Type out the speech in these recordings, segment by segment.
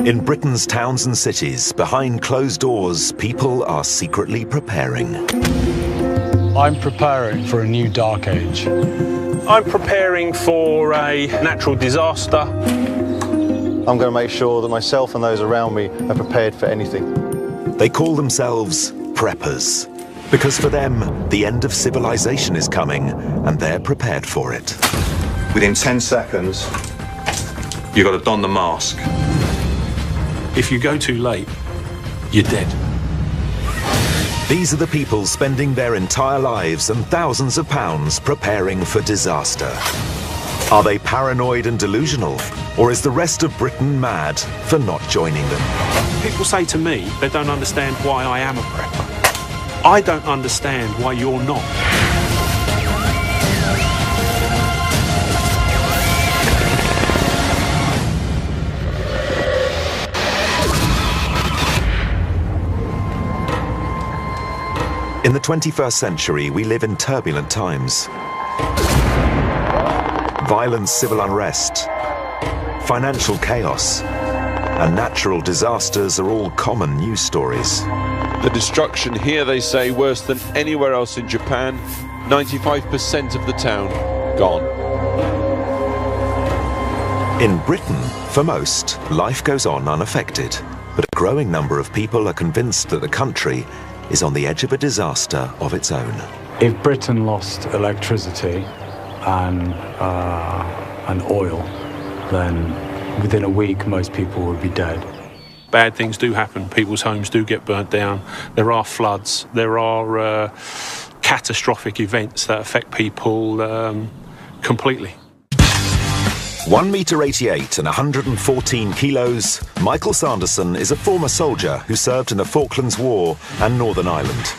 In Britain's towns and cities, behind closed doors, people are secretly preparing. I'm preparing for a new dark age. I'm preparing for a natural disaster. I'm going to make sure that myself and those around me are prepared for anything. They call themselves preppers, because for them, the end of civilization is coming, and they're prepared for it. Within 10 seconds, you've got to don the mask. If you go too late, you're dead. These are the people spending their entire lives and thousands of pounds preparing for disaster. Are they paranoid and delusional, or is the rest of Britain mad for not joining them? People say to me they don't understand why I am a prepper. I don't understand why you're not. In the 21st century, we live in turbulent times. Violent civil unrest, financial chaos, and natural disasters are all common news stories. The destruction here, they say, worse than anywhere else in Japan. 95% of the town gone. In Britain, for most, life goes on unaffected, but a growing number of people are convinced that the country is on the edge of a disaster of its own. If Britain lost electricity and oil, then within a week most people would be dead. Bad things do happen. People's homes do get burnt down. There are floods. There are catastrophic events that affect people completely. 1 metre 88 and 114 kilos, Michael Sanderson is a former soldier who served in the Falklands War and Northern Ireland.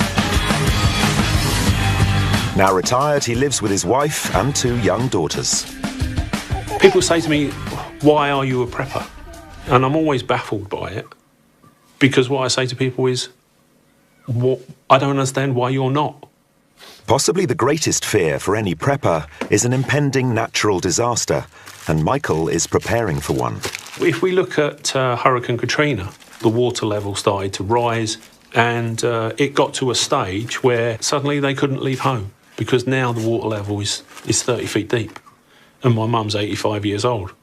Now retired, he lives with his wife and 2 young daughters. People say to me, why are you a prepper? And I'm always baffled by it, because what I say to people is, I don't understand why you're not. Possibly the greatest fear for any prepper is an impending natural disaster, and Michael is preparing for one. If we look at Hurricane Katrina, the water level started to rise, and it got to a stage where suddenly they couldn't leave home, because now the water level is 30 feet deep, and my mum's 85 years old.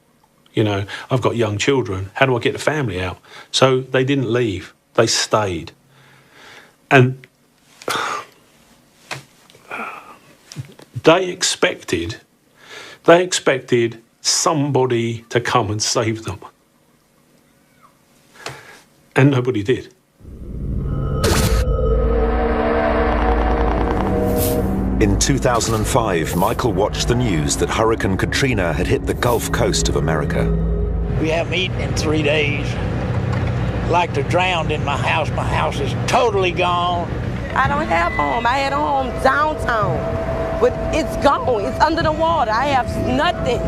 You know, I've got young children. How do I get the family out? So they didn't leave. They stayed. And they expected somebody to come and save them. And nobody did. In 2005, Michael watched the news that Hurricane Katrina had hit the Gulf Coast of America. We haven't eaten in 3 days. Like to drown in my house. My house is totally gone. I don't have home. I had a home downtown, but it's gone. It's under the water. I have nothing.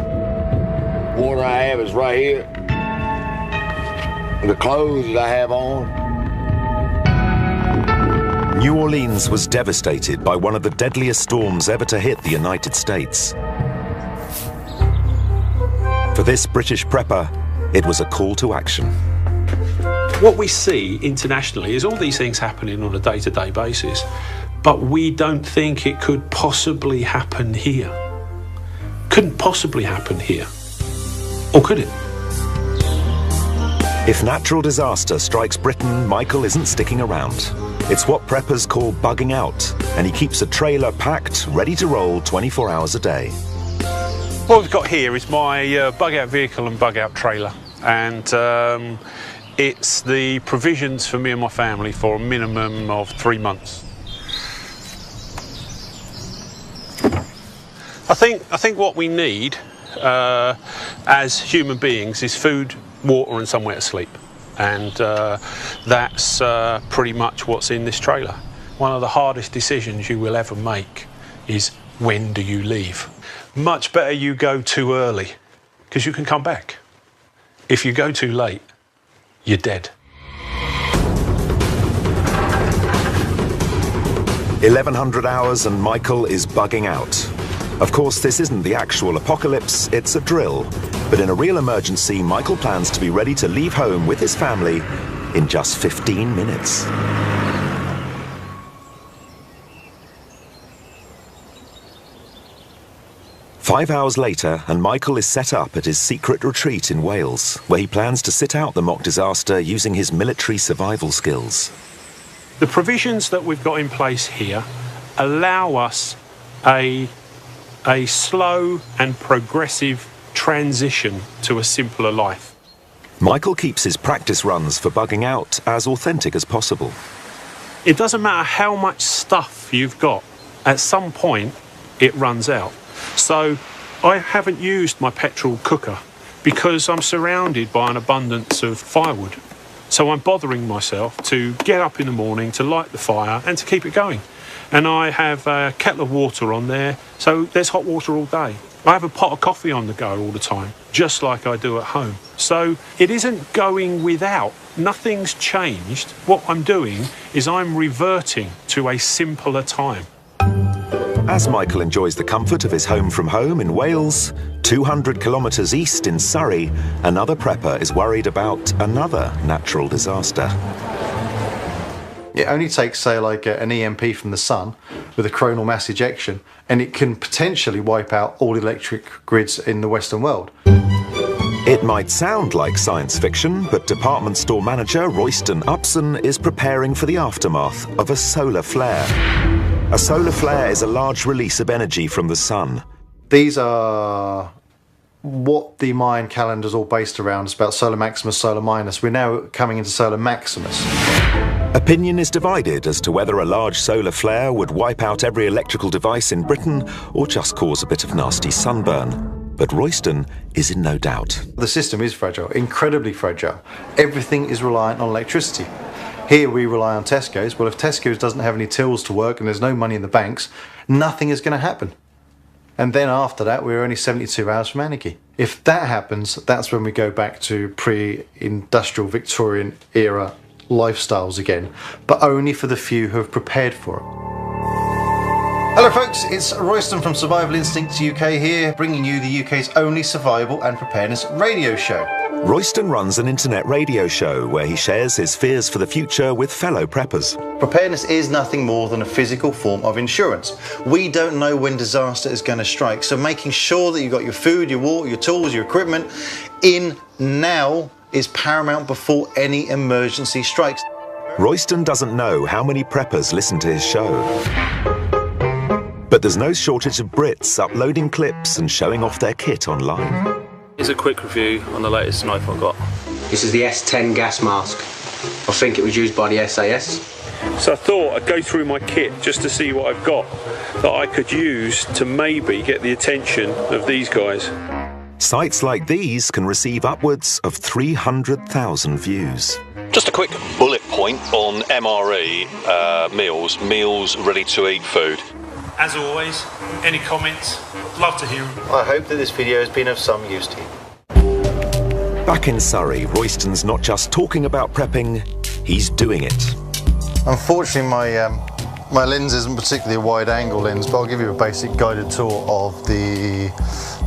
Water I have is right here. The clothes that I have on. New Orleans was devastated by one of the deadliest storms ever to hit the United States. For this British prepper, it was a call to action. What we see internationally is all these things happening on a day-to-day basis, but we don't think it could possibly happen here. Couldn't possibly happen here. Or could it? If natural disaster strikes Britain, Michael isn't sticking around. It's what preppers call bugging out, and he keeps a trailer packed, ready to roll 24 hours a day. What we've got here is my bug-out vehicle and bug-out trailer, and it's the provisions for me and my family for a minimum of 3 months. I think what we need as human beings is food, water and somewhere to sleep. And that's pretty much what's in this trailer. One of the hardest decisions you will ever make is, when do you leave? Much better you go too early, because you can come back. If you go too late, you're dead. 1100 hours and Michael is bugging out. Of course, this isn't the actual apocalypse, it's a drill. But in a real emergency, Michael plans to be ready to leave home with his family in just 15 minutes. Five hours later, and Michael is set up at his secret retreat in Wales, where he plans to sit out the mock disaster using his military survival skills. The provisions that we've got in place here allow us a slow and progressive transition to a simpler life. Michael keeps his practice runs for bugging out as authentic as possible. It doesn't matter how much stuff you've got, at some point it runs out. So I haven't used my petrol cooker because I'm surrounded by an abundance of firewood. So I'm bothering myself to get up in the morning, to light the fire and to keep it going. And I have a kettle of water on there, so there's hot water all day. I have a pot of coffee on the go all the time, just like I do at home. So it isn't going without. Nothing's changed. What I'm doing is I'm reverting to a simpler time. As Michael enjoys the comfort of his home from home in Wales, 200 kilometres east in Surrey, another prepper is worried about another natural disaster. It only takes, say, like an EMP from the sun with a coronal mass ejection, and it can potentially wipe out all electric grids in the Western world. It might sound like science fiction, but department store manager Royston Upson is preparing for the aftermath of a solar flare. A solar flare is a large release of energy from the sun. These are what the Mayan calendar is all based around. It's about solar maximus, solar minus. We're now coming into solar maximus. Opinion is divided as to whether a large solar flare would wipe out every electrical device in Britain or just cause a bit of nasty sunburn. But Royston is in no doubt. The system is fragile, incredibly fragile. Everything is reliant on electricity. Here we rely on Tesco's. Well, if Tesco's doesn't have any tills to work and there's no money in the banks, nothing is going to happen. And then after that, we're only 72 hours from anarchy. If that happens, that's when we go back to pre-industrial Victorian era lifestyles again, but only for the few who have prepared for it. Hello folks, it's Royston from Survival Instinct UK here, bringing you the UK's only survival and preparedness radio show. Royston runs an internet radio show where he shares his fears for the future with fellow preppers. Preparedness is nothing more than a physical form of insurance. We don't know when disaster is going to strike, so making sure that you've got your food, your water, your tools, your equipment in now is paramount before any emergency strikes. Royston doesn't know how many preppers listen to his show. But there's no shortage of Brits uploading clips and showing off their kit online. Here's a quick review on the latest knife I've got. This is the S10 gas mask. I think it was used by the SAS. So I thought I'd go through my kit just to see what I've got that I could use to maybe get the attention of these guys. Sites like these can receive upwards of 300,000 views. Just a quick bullet point on MRE meals ready to eat food. As always, any comments? Love to hear them. I hope that this video has been of some use to you. Back in Surrey, Royston's not just talking about prepping, he's doing it. Unfortunately, my lens isn't particularly a wide-angle lens, but I'll give you a basic guided tour of the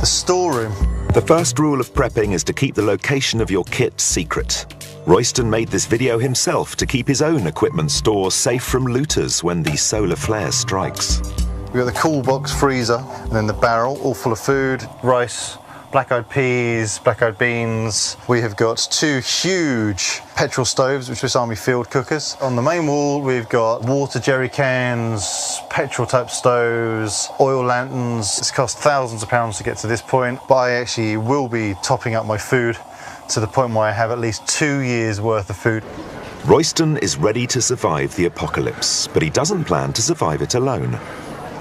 storeroom. The first rule of prepping is to keep the location of your kit secret. Royston made this video himself to keep his own equipment store safe from looters when the solar flare strikes. We've got the cool box freezer and then the barrel, all full of food, rice, black-eyed peas, black-eyed beans. We have got two huge petrol stoves, which are Swiss Army field cookers. On the main wall, we've got water jerry cans, petrol-type stoves, oil lanterns. It's cost thousands of pounds to get to this point, but I actually will be topping up my food to the point where I have at least 2 years worth of food. Royston is ready to survive the apocalypse, but he doesn't plan to survive it alone.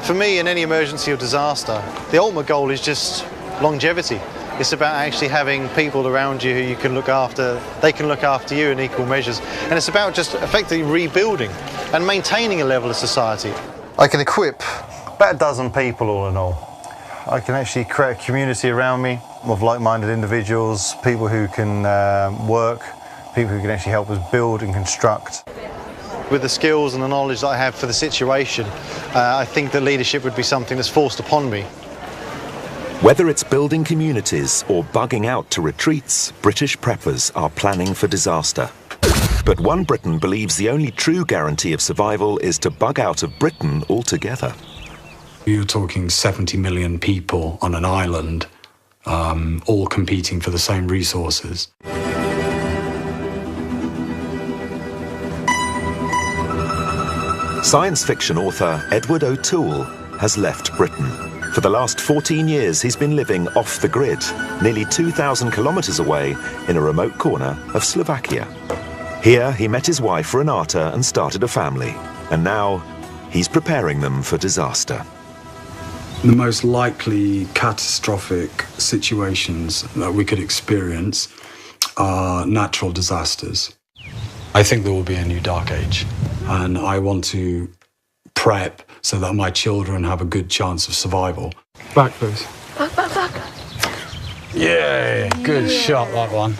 For me, in any emergency or disaster, the ultimate goal is just longevity. It's about actually having people around you who you can look after, they can look after you in equal measures. And it's about just effectively rebuilding and maintaining a level of society. I can equip about a dozen people all in all. I can actually create a community around me of like-minded individuals, people who can work, people who can actually help us build and construct. With the skills and the knowledge that I have for the situation, I think that leadership would be something that's forced upon me. Whether it's building communities or bugging out to retreats, British preppers are planning for disaster. But One Britain believes the only true guarantee of survival is to bug out of Britain altogether. You're talking 70 million people on an island, all competing for the same resources. Science fiction author Edward O'Toole has left Britain. For the last 14 years, he's been living off the grid, nearly 2,000 kilometres away in a remote corner of Slovakia. Here, he met his wife Renata and started a family. And now, he's preparing them for disaster. The most likely catastrophic situations that we could experience are natural disasters. I think there will be a new dark age, and I want to prep so that my children have a good chance of survival. Back, please. Back. Yeah, good shot, that one.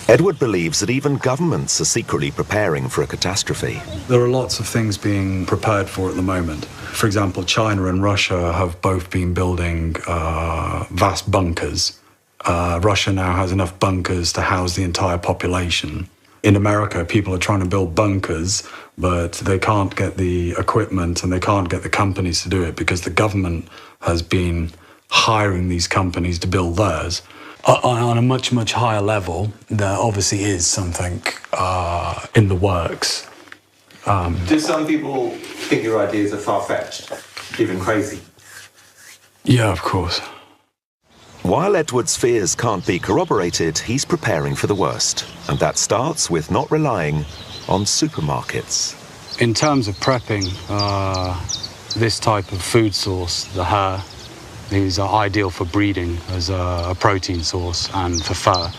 Edward believes that even governments are secretly preparing for a catastrophe. There are lots of things being prepared for at the moment. For example, China and Russia have both been building vast bunkers. Russia now has enough bunkers to house the entire population. In America, people are trying to build bunkers, but they can't get the equipment and they can't get the companies to do it because the government has been hiring these companies to build theirs. On a much, much higher level, there obviously is something in the works. Do some people think your ideas are far-fetched, even crazy? Yeah, of course. While Edward's fears can't be corroborated, he's preparing for the worst. And that starts with not relying on supermarkets. In terms of prepping, this type of food source, the hare, these are ideal for breeding as a protein source and for fur.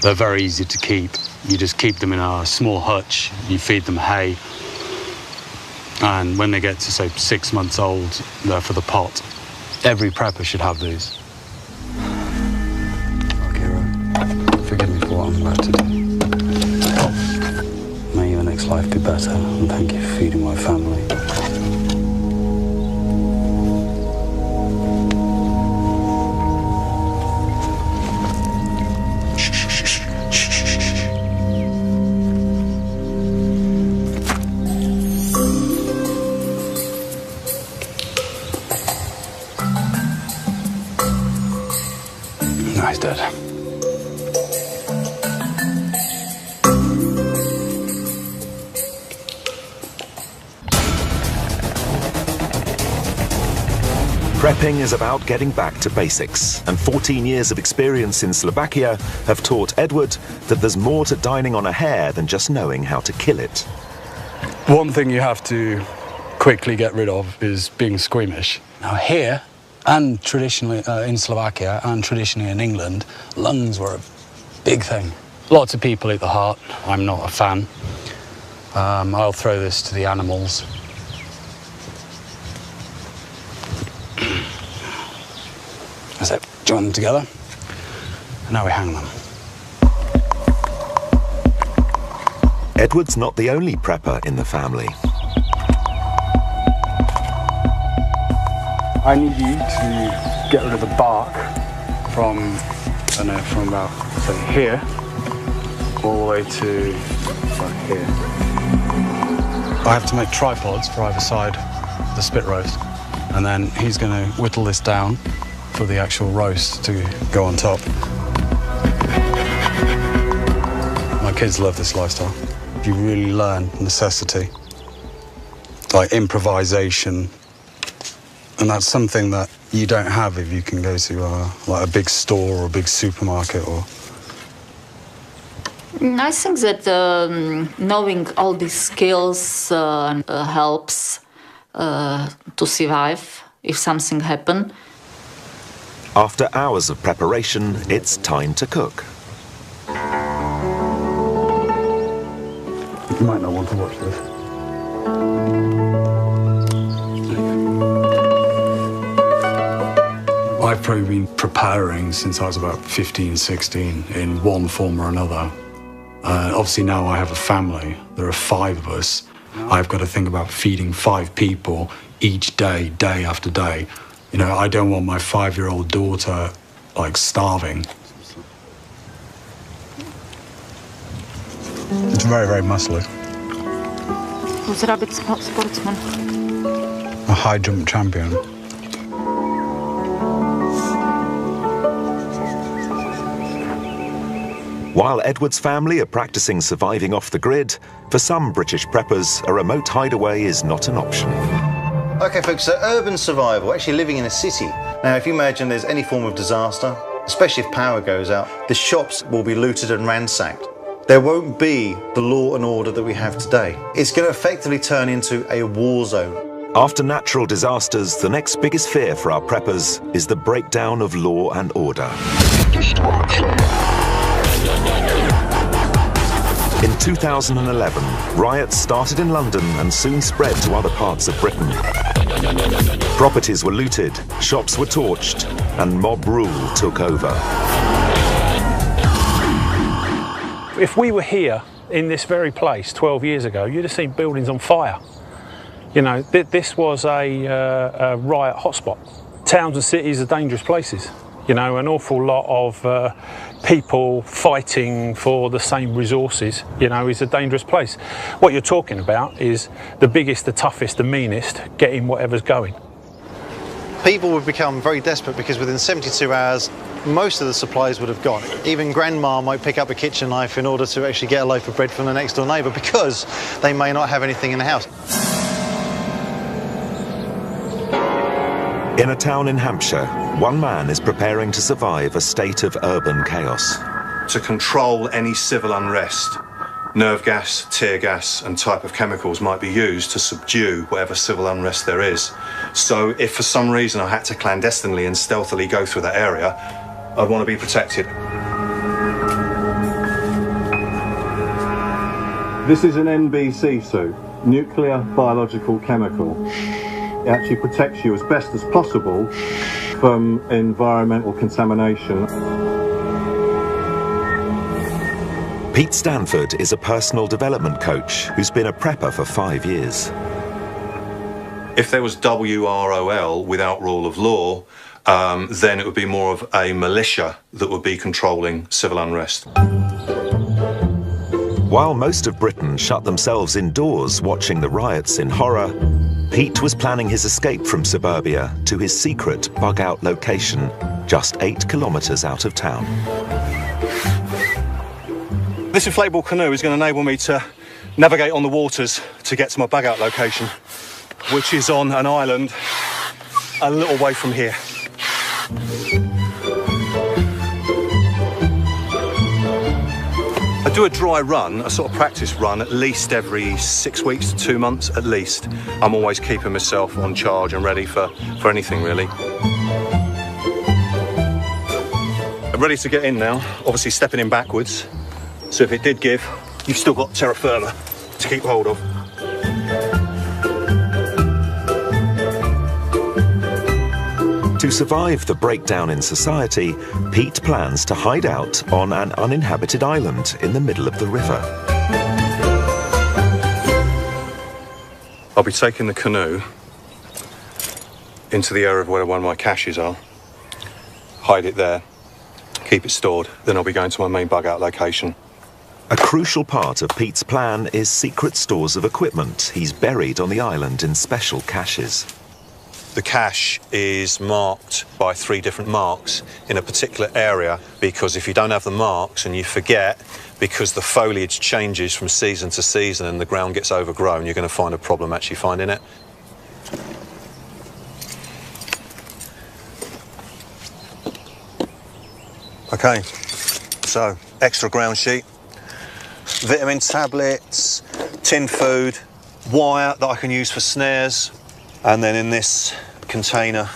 They're very easy to keep. You just keep them in a small hutch, you feed them hay, and when they get to, say, 6 months old, they're for the pot. Every prepper should have these. Okay, right. Forgive me for what I'm about to do. May your next life be better, and thank you for feeding my family. No, he's dead. Prepping is about getting back to basics, and 14 years of experience in Slovakia have taught Edward that there's more to dining on a hare than just knowing how to kill it. One thing you have to quickly get rid of is being squeamish. Now here, and traditionally in Slovakia and traditionally in England, lungs were a big thing. Lots of people eat the heart. I'm not a fan. I'll throw this to the animals. That's it. Join them together. And now we hang them. Edward's not the only prepper in the family. I need you to get rid of the bark from about, say, here, all the way to about here. I have to make tripods for either side of the spit roast. And then he's going to whittle this down for the actual roast to go on top. My kids love this lifestyle. You really learn necessity, like improvisation, and that's something that you don't have if you can go to like a big store or a big supermarket. Or I think that knowing all these skills helps to survive if something happens. After hours of preparation, it's time to cook. You might not want to watch this. I've probably been preparing since I was about 15, 16 in one form or another. Obviously now I have a family. There are 5 of us. I've got to think about feeding 5 people each day, day after day. You know, I don't want my 5-year-old daughter, like, starving. It's very, very muscly. Who's rabbit sportsman? A high jump champion. While Edward's family are practicing surviving off the grid, for some British preppers, a remote hideaway is not an option. Okay, folks, so urban survival, actually living in a city. Now, if you imagine there's any form of disaster, especially if power goes out, the shops will be looted and ransacked. There won't be the law and order that we have today. It's going to effectively turn into a war zone. After natural disasters, the next biggest fear for our preppers is the breakdown of law and order. In 2011, riots started in London and soon spread to other parts of Britain. Properties were looted, shops were torched, and mob rule took over. If we were here in this very place 12 years ago, you'd have seen buildings on fire. You know, this was a riot hotspot. Towns and cities are dangerous places. You know, an awful lot of people fighting for the same resources, you know, is a dangerous place. What you're talking about is the biggest, the toughest, the meanest getting whatever's going. People would become very desperate because within 72 hours, most of the supplies would have gone. Even grandma might pick up a kitchen knife in order to actually get a loaf of bread from the next door neighbour because they may not have anything in the house. In a town in Hampshire, one man is preparing to survive a state of urban chaos. To control any civil unrest, nerve gas, tear gas and type of chemicals might be used to subdue whatever civil unrest there is. So if for some reason I had to clandestinely and stealthily go through that area, I'd want to be protected. This is an NBC suit, nuclear biological chemical. It actually protects you as best as possible from environmental contamination. Pete Stanford is a personal development coach who's been a prepper for 5 years. If there was WROL without rule of law, then it would be more of a militia that would be controlling civil unrest. While most of Britain shut themselves indoors watching the riots in horror, Pete was planning his escape from suburbia to his secret bug-out location, just 8 kilometres out of town. This inflatable canoe is going to enable me to navigate on the waters to get to my bug-out location, which is on an island a little way from here. I do a dry run, a sort of practice run, at least every 6 weeks to 2 months, at least. I'm always keeping myself on charge and ready for anything, really. I'm ready to get in now, obviously stepping in backwards. So if it did give, you've still got terra firma to keep hold of. To survive the breakdown in society, Pete plans to hide out on an uninhabited island in the middle of the river. I'll be taking the canoe into the area of where one of my caches are, hide it there, keep it stored, then I'll be going to my main bug-out location. A crucial part of Pete's plan is secret stores of equipment he's buried on the island in special caches. The cache is marked by 3 different marks in a particular area, because if you don't have the marks and you forget, because the foliage changes from season to season and the ground gets overgrown, you're going to find a problem actually finding it. Okay, so extra ground sheet, vitamin tablets, tinned food, wire that I can use for snares, and then in this container,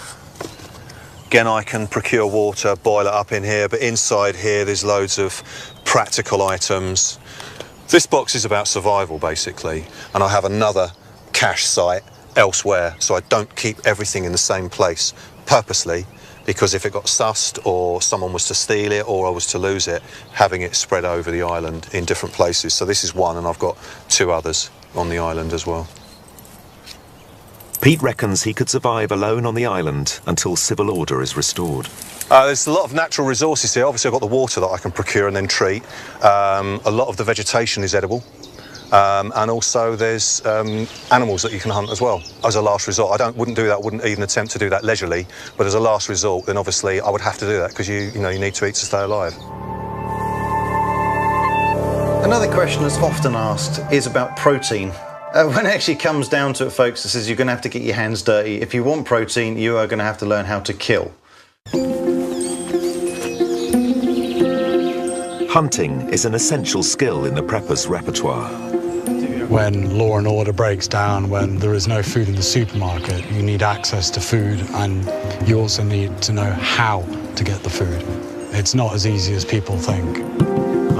again, I can procure water, boil it up in here, but inside here there's loads of practical items. This box is about survival, basically, and I have another cache site elsewhere, so I don't keep everything in the same place purposely, because if it got sussed or someone was to steal it or I was to lose it, having it spread over the island in different places. So this is one, and I've got 2 others on the island as well. Pete reckons he could survive alone on the island until civil order is restored. There's a lot of natural resources here. Obviously, I've got the water that I can procure and then treat. A lot of the vegetation is edible. And also there's animals that you can hunt as well, as a last resort. I wouldn't do that, wouldn't even attempt to do that leisurely, but as a last resort, then obviously I would have to do that because you need to eat to stay alive. Another question that's often asked is about protein. When it actually comes down to it, folks, it says you're going to have to get your hands dirty. If you want protein, you are going to have to learn how to kill. Hunting is an essential skill in the prepper's repertoire. When law and order breaks down, when there is no food in the supermarket, you need access to food, and you also need to know how to get the food. It's not as easy as people think.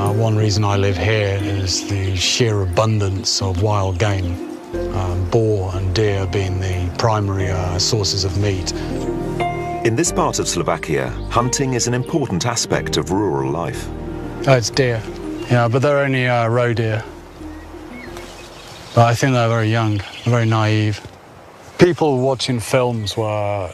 One reason I live here is the sheer abundance of wild game, boar and deer being the primary sources of meat. In this part of Slovakia, hunting is an important aspect of rural life. Oh, it's deer, yeah, but they're only roe deer. But I think they're very young, very naive. People watching films where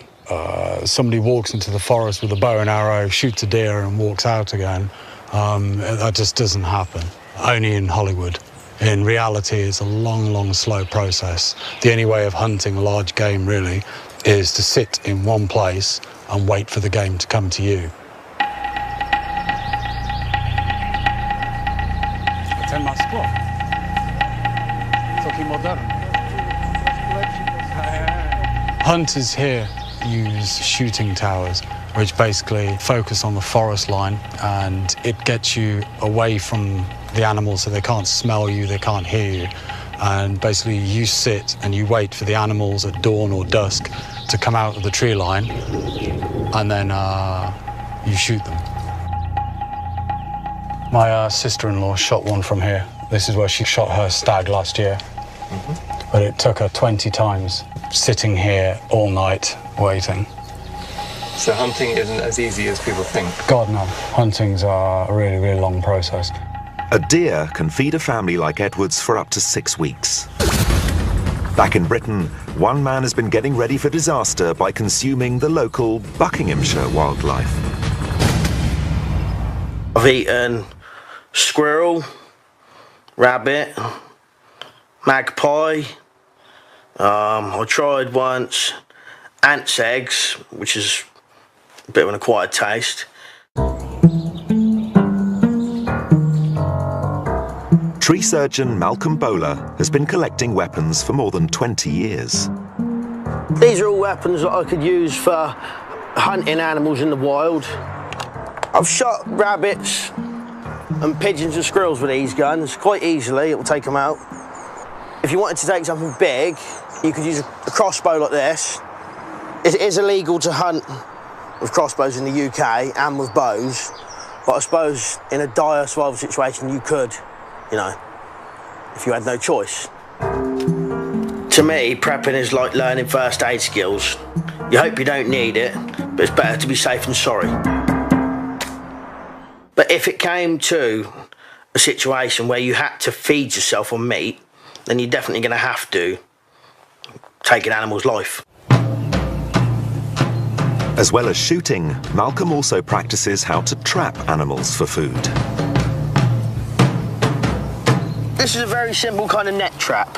somebody walks into the forest with a bow and arrow, shoots a deer and walks out again, that just doesn't happen, only in Hollywood. In reality, it's a long, long, slow process. The only way of hunting large game, really, is to sit in one place and wait for the game to come to you. Hunters here use shooting towers, which basically focus on the forest line, and it gets you away from the animals so they can't smell you, they can't hear you. And basically you sit and you wait for the animals at dawn or dusk to come out of the tree line, and then you shoot them. My sister-in-law shot one from here. This is where she shot her stag last year. But it took her 20 times sitting here all night waiting. So hunting isn't as easy as people think? God, no. Hunting's a really, really long process. A deer can feed a family like Edward's for up to 6 weeks. Back in Britain, one man has been getting ready for disaster by consuming the local Buckinghamshire wildlife. I've eaten squirrel, rabbit, magpie. I tried once ants' eggs, which is a bit of an acquired taste. Tree surgeon Malcolm Bowler has been collecting weapons for more than 20 years. These are all weapons that I could use for hunting animals in the wild. I've shot rabbits and pigeons and squirrels with these guns quite easily. It will take them out. If you wanted to take something big, you could use a crossbow like this. It is illegal to hunt with crossbows in the UK and with bows, but I suppose in a dire survival situation you could, if you had no choice. To me, prepping is like learning first aid skills. You hope you don't need it, but it's better to be safe than sorry. But if it came to a situation where you had to feed yourself on meat, then you're definitely going to have to take an animal's life. As well as shooting, Malcolm also practices how to trap animals for food. This is a very simple kind of net trap.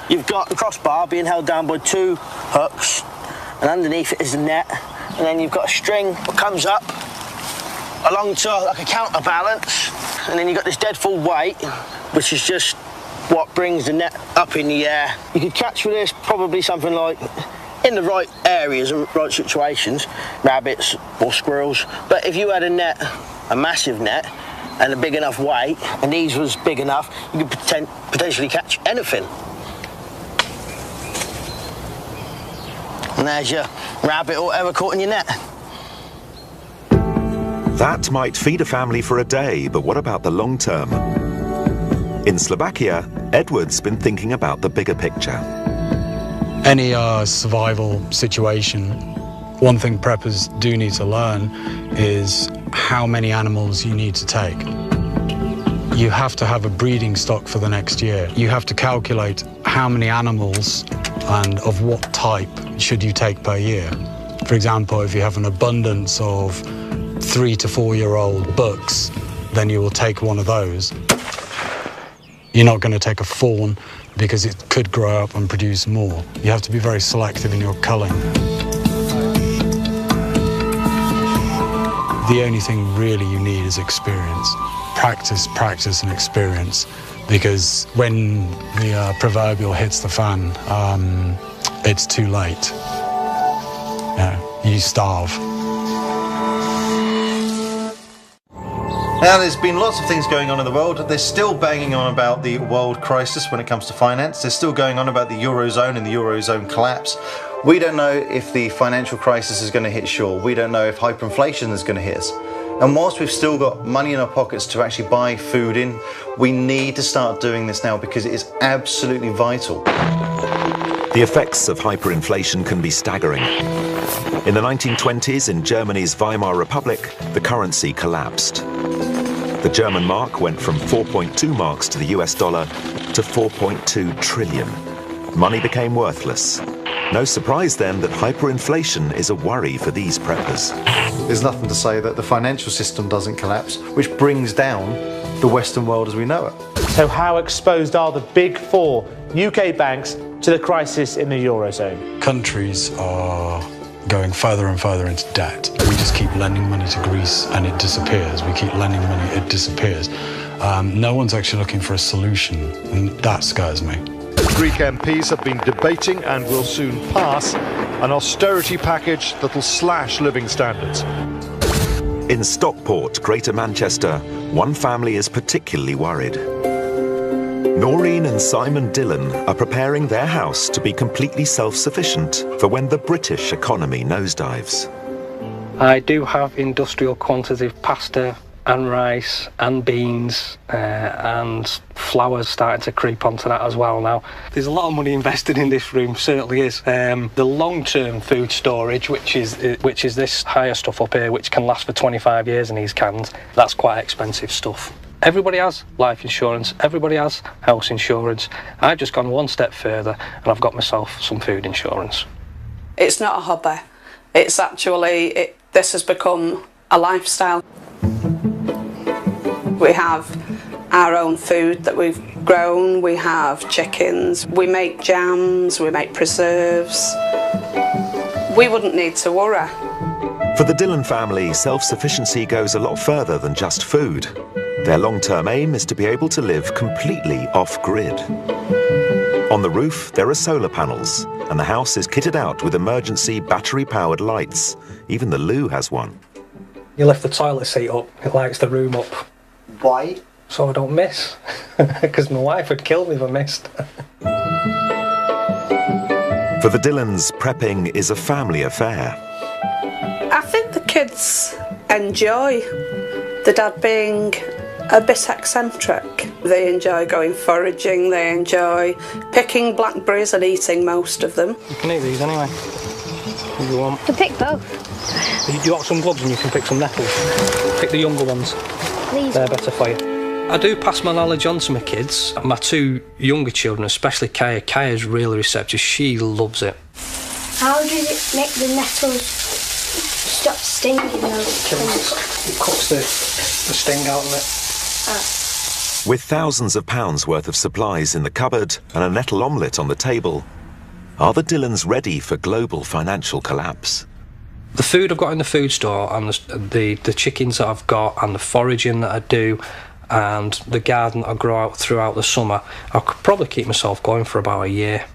You've got the crossbar being held down by 2 hooks, and underneath it is a net, and then you've got a string that comes up along to like a counterbalance, and then you've got this dead full weight, which is just what brings the net up in the air. You could catch with this probably something like, in the right areas and right situations, rabbits or squirrels. But if you had a net, a massive net, and a big enough weight, and these was big enough, you could potentially catch anything. And there's your rabbit or whatever caught in your net. That might feed a family for a day, but what about the long term? In Slovakia, Edward's been thinking about the bigger picture. Any survival situation, one thing preppers do need to learn is how many animals you need to take. You have to have a breeding stock for the next year. You have to calculate how many animals and of what type should you take per year. For example, if you have an abundance of 3 to 4 year old bucks, then you will take one of those. You're not going to take a fawn because it could grow up and produce more. You have to be very selective in your culling. The only thing really you need is experience. Practice, practice and experience, because when the proverbial hits the fan, it's too late. You starve. Now, there's been lots of things going on in the world. They're still banging on about the world crisis when it comes to finance. They're still going on about the Eurozone and the Eurozone collapse. We don't know if the financial crisis is going to hit shore. We don't know if hyperinflation is going to hit us. And whilst we've still got money in our pockets to actually buy food in, we need to start doing this now because it is absolutely vital. The effects of hyperinflation can be staggering. In the 1920s, in Germany's Weimar Republic, the currency collapsed. The German mark went from 4.2 marks to the US dollar to 4.2 trillion. Money became worthless. No surprise then that hyperinflation is a worry for these preppers. There's nothing to say that the financial system doesn't collapse, which brings down the Western world as we know it. So how exposed are the big four UK banks to the crisis in the Eurozone? Countries are going further and further into debt. We just keep lending money to Greece and it disappears. We keep lending money, it disappears. No one's actually looking for a solution, and that scares me. Greek MPs have been debating and will soon pass an austerity package that'll slash living standards. In Stockport, Greater Manchester, one family is particularly worried. Noreen and Simon Dillon are preparing their house to be completely self-sufficient for when the British economy nosedives. I do have industrial quantities of pasta and rice and beans and flour's starting to creep onto that as well now. There's a lot of money invested in this room, certainly is. The long-term food storage, which is this higher stuff up here, which can last for 25 years in these cans, that's quite expensive stuff. Everybody has life insurance, everybody has house insurance. I've just gone one step further and I've got myself some food insurance. It's not a hobby, it's actually, this has become a lifestyle. We have our own food that we've grown, we have chickens, we make jams, we make preserves. We wouldn't need to worry. For the Dillon family, self-sufficiency goes a lot further than just food. Their long-term aim is to be able to live completely off-grid. On the roof, there are solar panels, and the house is kitted out with emergency battery-powered lights. Even the loo has one. You lift the toilet seat up, it lights the room up. Why? So I don't miss, because my wife would kill me if I missed. For the Dillons, prepping is a family affair. I think the kids enjoy the dad being a bit eccentric. They enjoy going foraging, they enjoy picking blackberries and eating most of them. You can eat these anyway, if you want. To pick both. You got some gloves and you can pick some nettles. Pick the younger ones. These They're better for you. I do pass my knowledge on to my kids. My two younger children, especially Kaya. Kaya's really receptive. She loves it. How does it make the nettles stop stinging though? It cuts the sting out of it. With thousands of pounds worth of supplies in the cupboard and a nettle omelette on the table, are the Dillons ready for global financial collapse? The food I've got in the food store and the chickens that I've got and the foraging that I do and the garden that I grow out throughout the summer, I could probably keep myself going for about a year.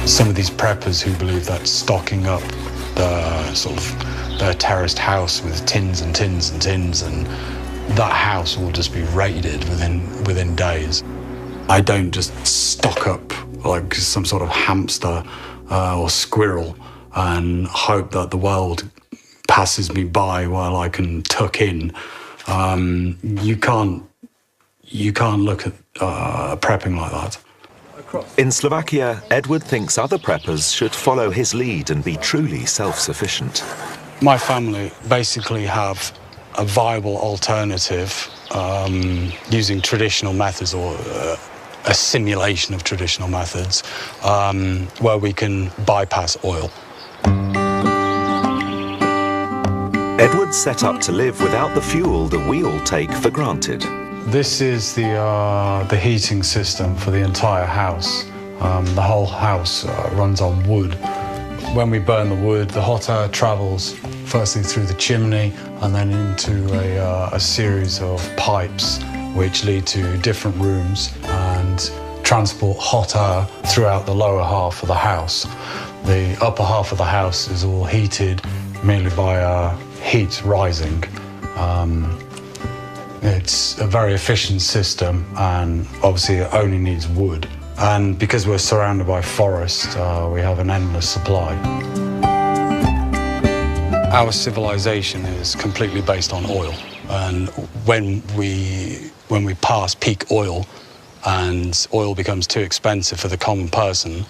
Some of these preppers who believe that stocking up their terraced house with tins and tins and tins, and that house will just be raided within days. I don't just stock up like some sort of hamster or squirrel and hope that the world passes me by while I can tuck in. You can't look at prepping like that. In Slovakia, Edward thinks other preppers should follow his lead and be truly self-sufficient. My family basically have a viable alternative using traditional methods or a simulation of traditional methods where we can bypass oil. Edward set up to live without the fuel that we all take for granted. This is the heating system for the entire house. The whole house runs on wood. When we burn the wood, the hot air travels firstly through the chimney and then into a series of pipes which lead to different rooms and transport hot air throughout the lower half of the house. The upper half of the house is all heated mainly by heat rising. It's a very efficient system and obviously it only needs wood. And because we're surrounded by forest, we have an endless supply. Our civilization is completely based on oil. And when we pass peak oil and oil becomes too expensive for the common person,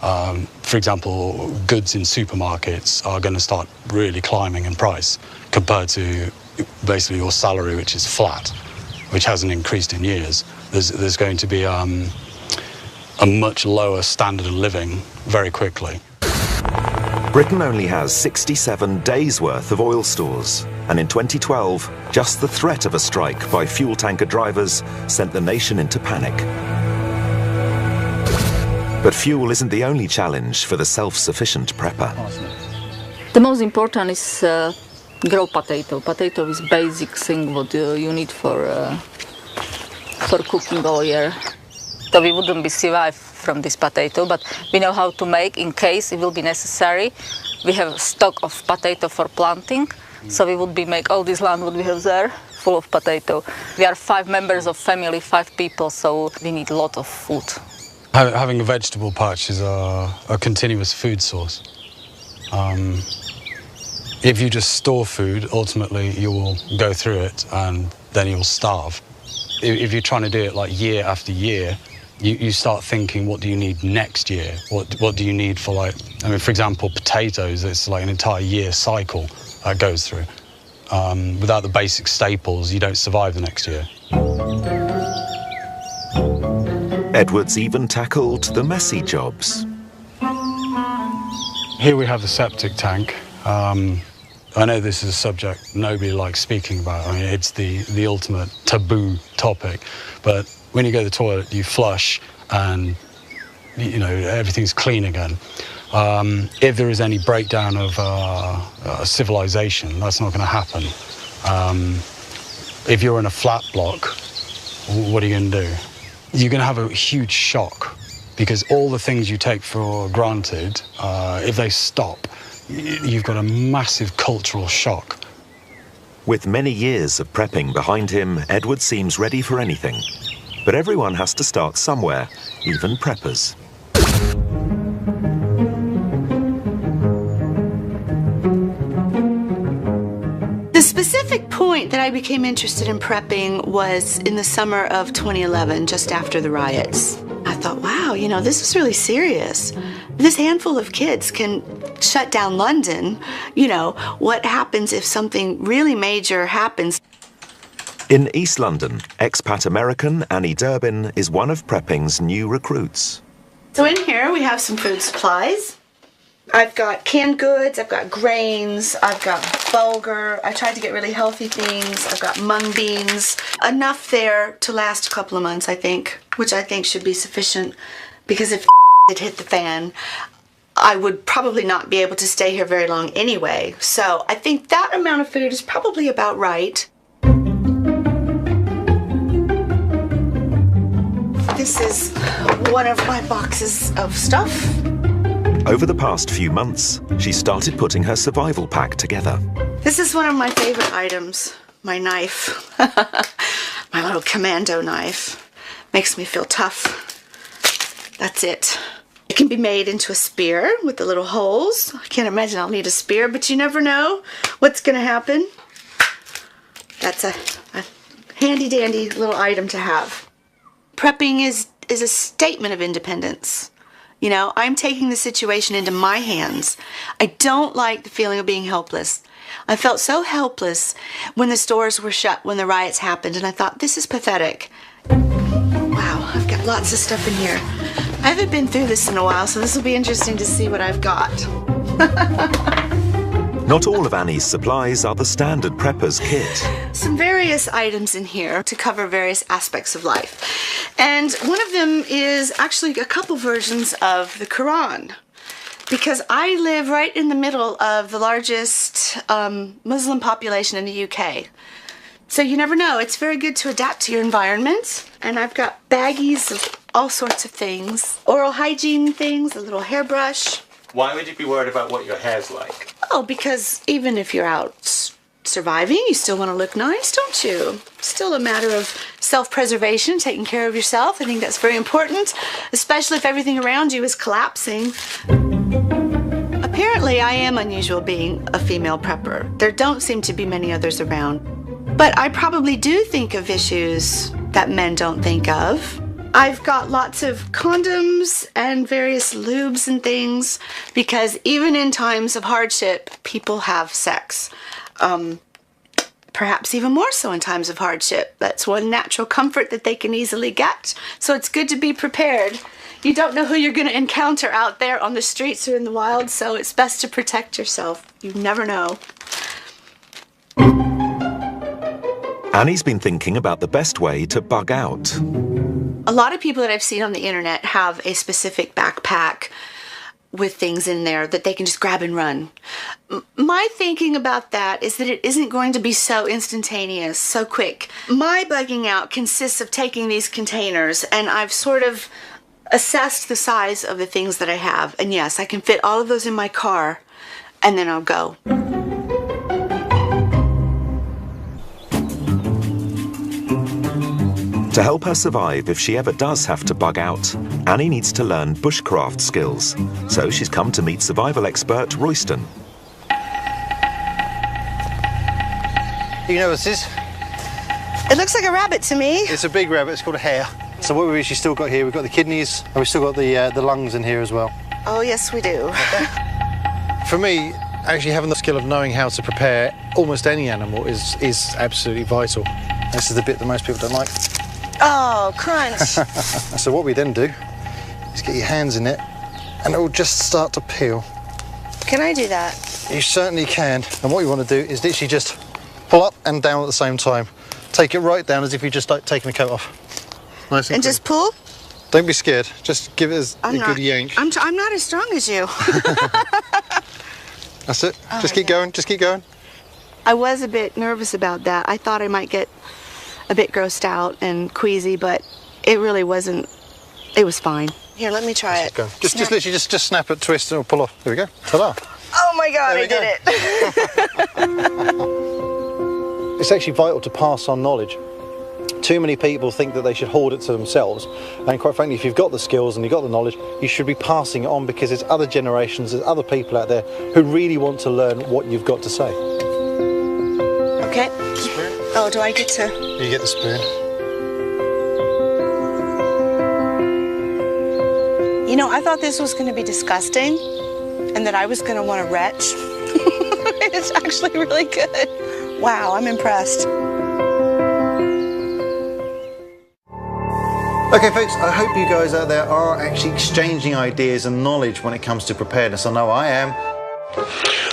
for example, goods in supermarkets are going to start really climbing in price compared to basically your salary, which is flat, which hasn't increased in years. There's going to be a much lower standard of living very quickly. Britain only has 67 days' worth of oil stores, and in 2012, just the threat of a strike by fuel tanker drivers sent the nation into panic. But fuel isn't the only challenge for the self-sufficient prepper. The most important is grow potato. Potato is basic thing what you need for cooking all year. So we wouldn't be survive from this potato, but we know how to make in case it will be necessary. We have stock of potato for planting, so we would be make all this land what we have there full of potato. We are 5 members of family, 5 people, so we need a lot of food. Having a vegetable patch is a continuous food source. If you just store food, ultimately you will go through it and then you'll starve. If you're trying to do it like year after year, you start thinking, what do you need next year? What do you need for, like, I mean, for example, potatoes, it's like an entire year cycle that goes through. Without the basic staples, you don't survive the next year. Edward's even tackled the messy jobs. Here we have the septic tank. I know this is a subject nobody likes speaking about. I mean, it's the ultimate taboo topic. But when you go to the toilet, you flush and, you know, everything's clean again. If there is any breakdown of civilization, that's not going to happen. If you're in a flat block, what are you going to do? You're going to have a huge shock because all the things you take for granted, if they stop, you've got a massive cultural shock. With many years of prepping behind him, Edward seems ready for anything. But everyone has to start somewhere, even preppers. The specific point that I became interested in prepping was in the summer of 2011, just after the riots. I thought, wow, you know, this is really serious. This handful of kids can shut down London. You know, what happens if something really major happens? In East London, expat American Annie Durbin is one of prepping's new recruits. So in here we have some food supplies. I've got canned goods, I've got grains, I've got bulgur. I tried to get really healthy things. I've got mung beans. Enough there to last a couple of months, I think, which I think should be sufficient, because if it hit the fan, I would probably not be able to stay here very long anyway. So I think that amount of food is probably about right. This is one of my boxes of stuff. Over the past few months, she started putting her survival pack together. This is one of my favorite items, my knife. My little commando knife. Makes me feel tough. That's it. It can be made into a spear with the little holes. I can't imagine I'll need a spear, but you never know what's going to happen. That's a handy-dandy little item to have. Prepping is a statement of independence. You know, I'm taking the situation into my hands. I don't like the feeling of being helpless. I felt so helpless when the stores were shut, when the riots happened, and I thought, this is pathetic. Wow, I've got lots of stuff in here. I haven't been through this in a while, so this will be interesting to see what I've got. Not all of Annie's supplies are the standard prepper's kit. Some various items in here to cover various aspects of life. And one of them is actually a couple versions of the Quran. Because I live right in the middle of the largest Muslim population in the UK. So you never know. It's very good to adapt to your environment. And I've got baggies of all sorts of things. Oral hygiene things, a little hairbrush. Why would you be worried about what your hair's like? Oh, because even if you're out surviving, you still want to look nice, don't you? Still a matter of self-preservation, taking care of yourself. I think that's very important, especially if everything around you is collapsing. Apparently, I am unusual being a female prepper. There don't seem to be many others around. But I probably do think of issues that men don't think of. I've got lots of condoms and various lubes and things because even in times of hardship, people have sex. Perhaps even more so in times of hardship. That's one natural comfort that they can easily get. So it's good to be prepared. You don't know who you're going to encounter out there on the streets or in the wild, so it's best to protect yourself. You never know. Annie's been thinking about the best way to bug out. A lot of people that I've seen on the internet have a specific backpack with things in there that they can just grab and run. My thinking about that is that it isn't going to be so instantaneous, so quick. My bugging out consists of taking these containers and I've sort of assessed the size of the things that I have. And yes, I can fit all of those in my car and then I'll go. To help her survive if she ever does have to bug out, Annie needs to learn bushcraft skills. So she's come to meet survival expert Royston. You know what this is? It looks like a rabbit to me. It's a big rabbit, it's called a hare. So what we've actually still got here, we've got the kidneys and we've still got the lungs in here as well. Oh yes we do. For me, actually having the skill of knowing how to prepare almost any animal is absolutely vital. This is the bit that most people don't like. Oh, crunch. So what we then do is get your hands in it and it will just start to peel. Can I do that? You certainly can. And what you want to do is literally just pull up and down at the same time. Take it right down as if you just like taking the coat off. Nice and just pull? Don't be scared. Just give it a good yank. I'm not as strong as you. That's it. Just keep going. Just keep going. I was a bit nervous about that. I thought I might get a bit grossed out and queasy, but it really wasn't. It was fine. Here, let me try it. Go. Just literally just snap it, twist, and it'll pull off. There we go. Ta-da. Oh my God, I did it. It's actually vital to pass on knowledge. Too many people think that they should hoard it to themselves, and quite frankly, if you've got the skills and you've got the knowledge, you should be passing it on because there's other generations, there's other people out there who really want to learn what you've got to say. Okay. Spoon. Oh, do I get to? You get the spoon. You know, I thought this was going to be disgusting and that I was going to want to retch. It's actually really good. Wow, I'm impressed. Okay folks, I hope you guys out there are actually exchanging ideas and knowledge when it comes to preparedness. I know I am.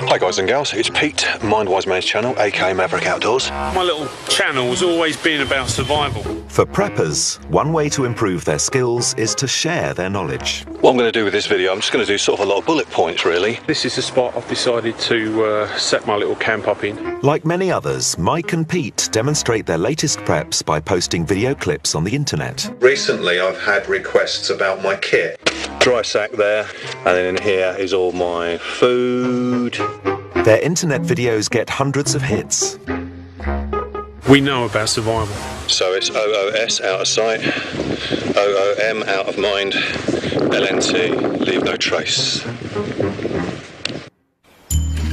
Hi guys and gals, it's Pete, Mindwise Man's channel, aka Maverick Outdoors. My little channel has always been about survival. For preppers, one way to improve their skills is to share their knowledge. What I'm going to do with this video, I'm just going to do sort of a lot of bullet points really. This is the spot I've decided to set my little camp up in. Like many others, Mike and Pete demonstrate their latest preps by posting video clips on the internet. Recently I've had requests about my kit. Dry sack there, and then in here is all my food. Their internet videos get hundreds of hits. We know about survival. So it's OOS, out of sight, OOM, out of mind, LNT, leave no trace.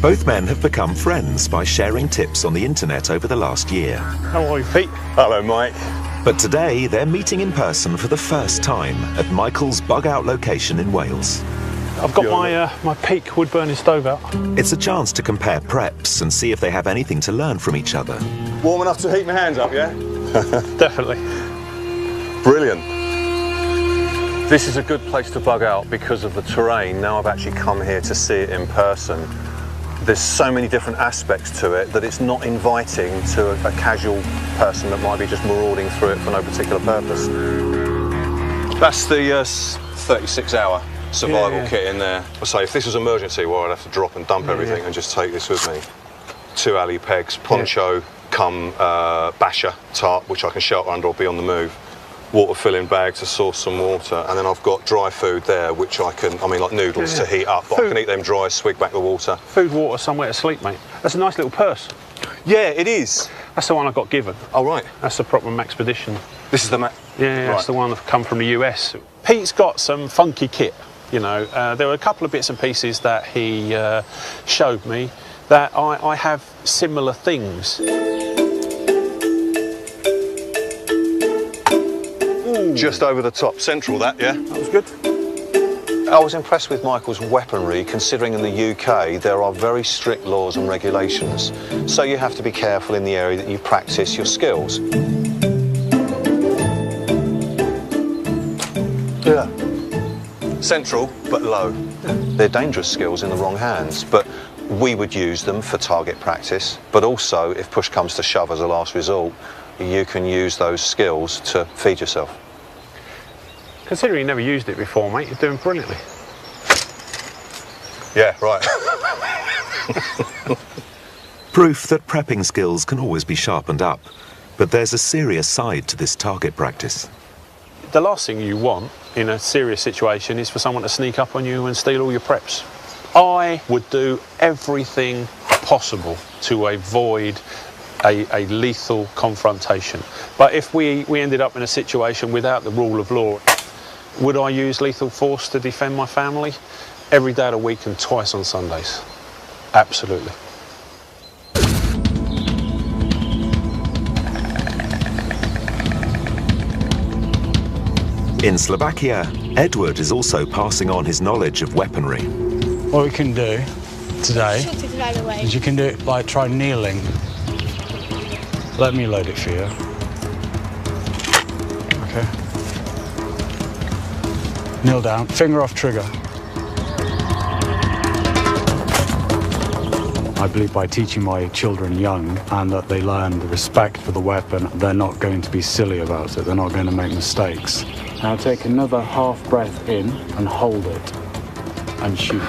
Both men have become friends by sharing tips on the internet over the last year. How are you, Pete? Hello, Mike. But today, they're meeting in person for the first time at Michael's bug-out location in Wales. I've got my peak wood-burning stove out. It's a chance to compare preps and see if they have anything to learn from each other. Warm enough to heat my hands up, yeah? Definitely. Brilliant. This is a good place to bug out because of the terrain. Now I've actually come here to see it in person. There's so many different aspects to it that it's not inviting to a casual person that might be just marauding through it for no particular purpose. That's the 36-hour survival kit in there. I say, if this was emergency, well, I'd have to drop and dump everything and just take this with me. 2 alley pegs, poncho, cum basher tarp, which I can shelter under or be on the move. Water filling bag to source some water, and then I've got dry food there, which I can, like noodles to heat up, but I can eat them dry, swig back the water. Food, water, somewhere to sleep, mate. That's a nice little purse. Yeah, it is. That's the one I got given. Oh, right. That's the proper Maxpedition. This is the Yeah, that's the one that's come from the US. Pete's got some funky kit, you know. There were a couple of bits and pieces that he showed me that I have similar things. Just over the top. Central, that, yeah? That was good. I was impressed with Michael's weaponry, considering in the UK there are very strict laws and regulations. So you have to be careful in the area that you practice your skills. Yeah. Central, but low. They're dangerous skills in the wrong hands, but we would use them for target practice, but also, if push comes to shove as a last resort, you can use those skills to feed yourself. Considering you never used it before, mate, you're doing brilliantly. Yeah, right. Proof that prepping skills can always be sharpened up, but there's a serious side to this target practice. The last thing you want in a serious situation is for someone to sneak up on you and steal all your preps. I would do everything possible to avoid a lethal confrontation. But if we ended up in a situation without the rule of law, would I use lethal force to defend my family? Every day of the week and twice on Sundays. Absolutely. In Slovakia, Edward is also passing on his knowledge of weaponry. What we can do today Shoot it right away. is you can do it by try kneeling. Let me load it for you. Okay. Kneel down, finger off trigger. I believe by teaching my children young and that they learn the respect for the weapon, they're not going to be silly about it, they're not going to make mistakes. Now take another half breath in and hold it and shoot.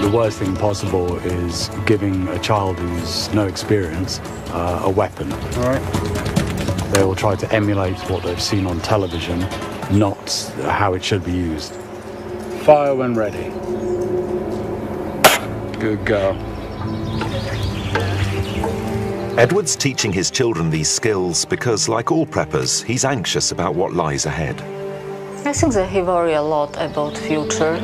The worst thing possible is giving a child who's no experience a weapon. All right. They will try to emulate what they've seen on television, not how it should be used. Fire when ready. Good girl. Edward's teaching his children these skills because, like all preppers, he's anxious about what lies ahead. I think that he worries a lot about future.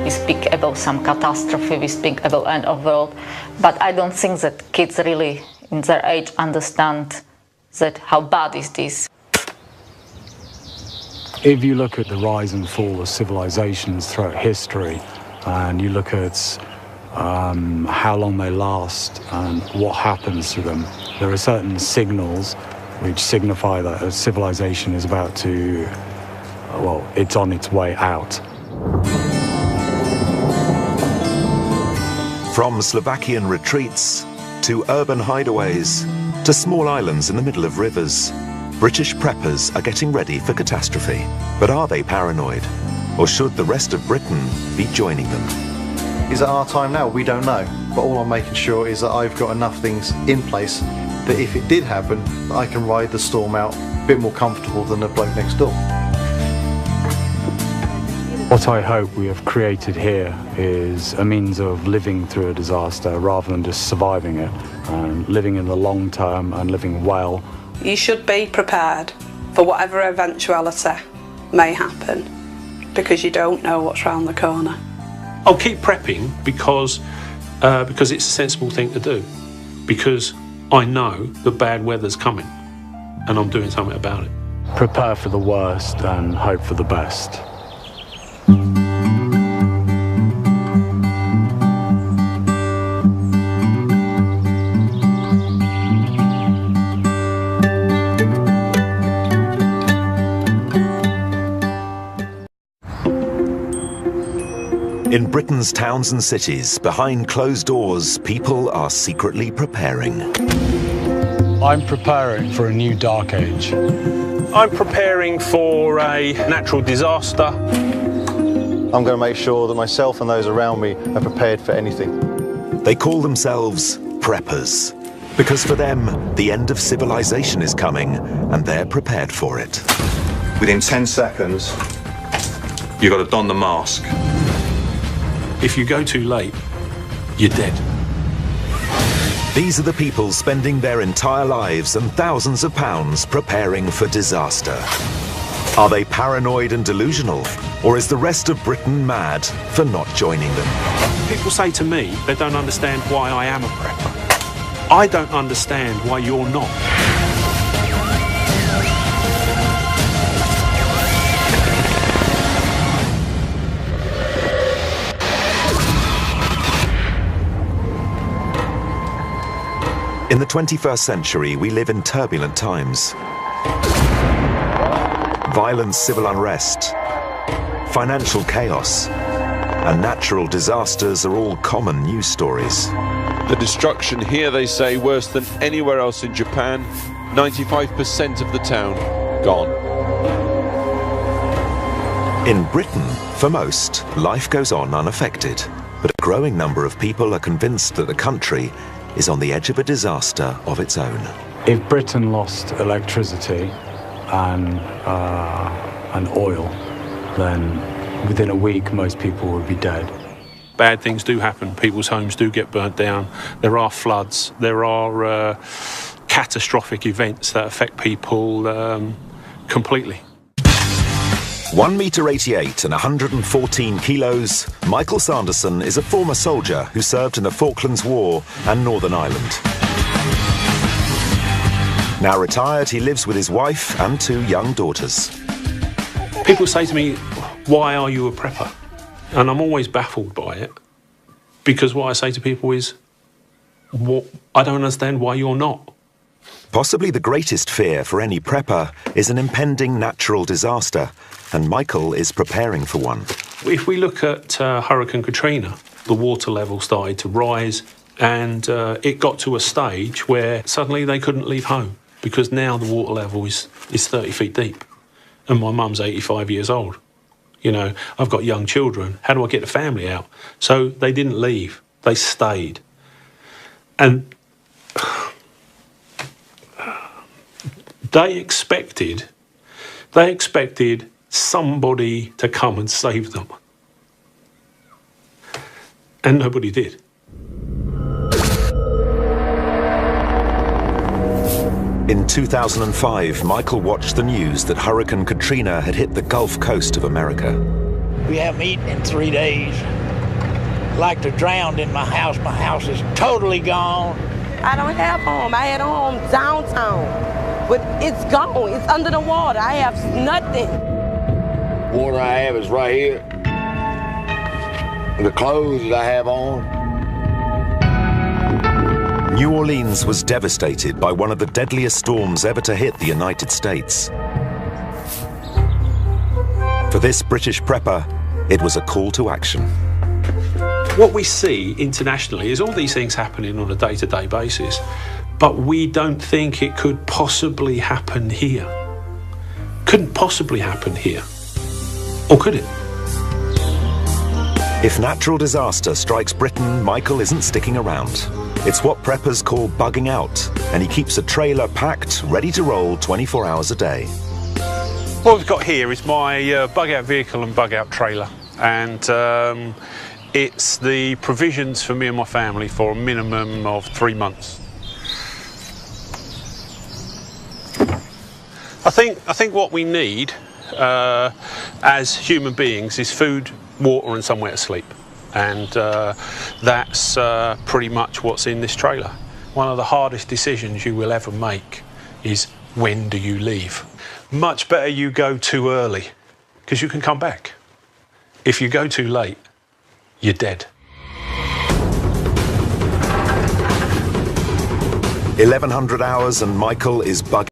We speak about some catastrophe, we speak about end of world, but I don't think that kids really, in their age, understand that how bad is this. If you look at the rise and fall of civilizations throughout history, and you look at how long they last and what happens to them, there are certain signals which signify that a civilization is about to, well, it's on its way out. From Slovakian retreats to urban hideaways to small islands in the middle of rivers, British preppers are getting ready for catastrophe. But are they paranoid? Or should the rest of Britain be joining them? Is it our time now? We don't know. But all I'm making sure is that I've got enough things in place that if it did happen, I can ride the storm out a bit more comfortable than the bloke next door. What I hope we have created here is a means of living through a disaster rather than just surviving it, and living in the long term and living well. You should be prepared for whatever eventuality may happen, because you don't know what's round the corner. I'll keep prepping because it's a sensible thing to do. Because I know the bad weather's coming, and I'm doing something about it. Prepare for the worst and hope for the best. In Britain's towns and cities, behind closed doors, people are secretly preparing. I'm preparing for a new dark age. I'm preparing for a natural disaster. I'm going to make sure that myself and those around me are prepared for anything. They call themselves preppers, because for them, the end of civilization is coming, and they're prepared for it. Within 10 seconds, you've got to don the mask. If you go too late, you're dead. These are the people spending their entire lives and thousands of pounds preparing for disaster. Are they paranoid and delusional, or is the rest of Britain mad for not joining them? People say to me they don't understand why I am a prepper. I don't understand why you're not. In the 21st century, we live in turbulent times. Violent civil unrest, financial chaos, and natural disasters are all common news stories. The destruction here, they say, worse than anywhere else in Japan. 95% of the town gone. In Britain, for most, life goes on unaffected, but a growing number of people are convinced that the country is on the edge of a disaster of its own. If Britain lost electricity and oil, then within a week most people would be dead. Bad things do happen. People's homes do get burnt down. There are floods. There are catastrophic events that affect people completely. 1 metre 88 and 114 kilos, Michael Sanderson is a former soldier who served in the Falklands War and Northern Ireland. Now retired, he lives with his wife and 2 young daughters. People say to me, why are you a prepper? And I'm always baffled by it, because what I say to people is, I don't understand why you're not. Possibly the greatest fear for any prepper is an impending natural disaster, and Michael is preparing for one. If we look at Hurricane Katrina, the water level started to rise, and it got to a stage where suddenly they couldn't leave home, because now the water level is 30 feet deep, and my mum's 85 years old. You know, I've got young children. How do I get the family out? So they didn't leave. They stayed. And they expected somebody to come and save them. And nobody did. In 2005, Michael watched the news that Hurricane Katrina had hit the Gulf Coast of America. We haven't eaten in 3 days. Like to drown in my house. My house is totally gone. I don't have home. I had a home downtown, but it's gone. It's under the water. I have nothing. Water I have is right here. The clothes that I have on. New Orleans was devastated by one of the deadliest storms ever to hit the United States. For this British prepper, it was a call to action. What we see internationally is all these things happening on a day-to-day basis, but we don't think it could possibly happen here. Couldn't possibly happen here. Or could it? If natural disaster strikes Britain, Michael isn't sticking around. It's what preppers call bugging out, and he keeps a trailer packed, ready to roll 24 hours a day. What we've got here is my bug-out vehicle and bug-out trailer, and it's the provisions for me and my family for a minimum of 3 months. I think what we need as human beings is food, water and somewhere to sleep, and that's pretty much what's in this trailer. One of the hardest decisions you will ever make is when do you leave? Much better you go too early, because you can come back. If you go too late, you're dead. 1100 hours and Michael is bugging.